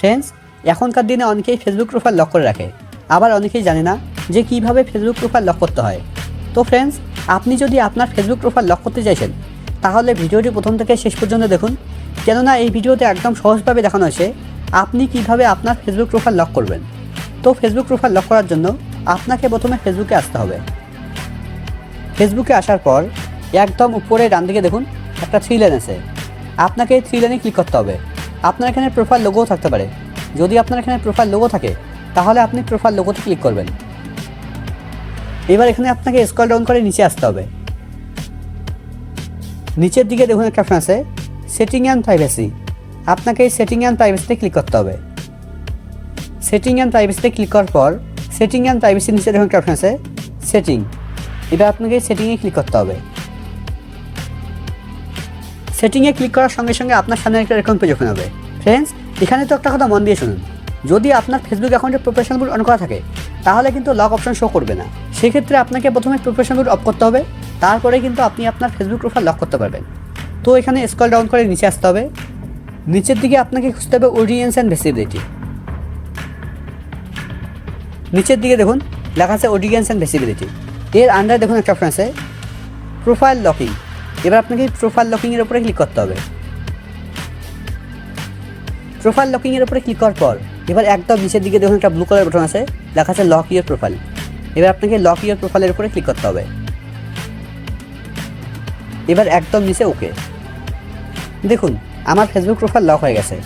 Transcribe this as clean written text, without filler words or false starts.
Friends, এখনকার দিনে অনেকেই ফেসবুক প্রোফাইল লক করে রাখে, আবার অনেকেই জানে না যে কীভাবে ফেসবুক প্রোফাইল লক করতে হয়। তো ফ্রেন্ডস, আপনি যদি আপনার ফেসবুক প্রোফাইল লক করতে চাইছেন তাহলে ভিডিওটি প্রথম থেকে শেষ পর্যন্ত দেখুন, কেননা এই ভিডিওতে একদম সহজভাবে দেখানো হয়েছে আপনি কিভাবে আপনার ফেসবুক প্রোফাইল লক করবেন। তো ফেসবুক প্রোফাইল লক করার জন্য আপনাকে প্রথমে ফেসবুকে আসতে হবে। ফেসবুকে আসার পর একদম উপরে ডান দিকে দেখুন একটা 3 লাইন আছে, আপনাকে এই 3 লাইনে ক্লিক করতে হবে। আপনার এখানে প্রোফাইল লোগোও থাকতে পারে, যদি আপনার এখানে প্রোফাইল লোগো থাকে তাহলে আপনি প্রোফাইল লোগোতে ক্লিক করবেন। এবার এখানে আপনাকে স্ক্রল ডাউন করে নিচে আসতে হবে। নিচের দিকে দেখুন একটা অপশন আছে সেটিং অ্যান্ড প্রাইভেসি, আপনাকে এই সেটিং অ্যান্ড প্রাইভেসিতে ক্লিক করতে হবে। সেটিং অ্যান্ড প্রাইভেসিতে ক্লিক করার পর সেটিং অ্যান্ড প্রাইভেসির নিচে দেখুন একটা অপশন আছে সেটিং, এবার আপনাকে এই সেটিংয়ে ক্লিক করতে হবে। সেটিংয়ে ক্লিক করার সঙ্গে সঙ্গে আপনার সামনে একটা এরকম পেজ ওপেন হবে। ফ্রেন্ডস, এখানে তো একটা কথা মন দিয়ে শুনুন, যদি আপনার ফেসবুক অ্যাকাউন্টে প্রফেশনাল মোড অন করা থাকে তাহলে কিন্তু লক অপশন শো করবে না। সেক্ষেত্রে আপনাকে প্রথমে প্রফেশনাল মোড অফ করতে হবে, তারপরে কিন্তু আপনি আপনার ফেসবুক প্রোফাইল লক করতে পারবেন। তো এখানে স্ক্রল ডাউন করে নিচে আসতে হবে। নিচের দিকে আপনাকে খুঁজতে হবে অডিয়েন্স অ্যান্ড ভিজিবিলিটি। নিচের দিকে দেখুন লেখা আছে অডিয়েন্স অ্যান্ড ভিজিবিলিটি, এর আন্ডারে দেখুন একটা অপশন আছে প্রোফাইল লকিং। এবার আপনাকে প্রোফাইল লকিংয়ের উপরে ক্লিক করতে হবে। প্রোফাইল লকিংয়ের উপরে ক্লিক করার পর এবার একদম নিচের দিকে দেখুন একটা ব্লু কালার বাটন আছে, লেখা আছে লক ইউর প্রোফাইল। এবার আপনাকে লক ইউর প্রোফাইলের উপরে ক্লিক করতে হবে। এবার একদম নিচে ওকে। দেখুন আমার ফেসবুক প্রোফাইল লক হয়ে গেছে।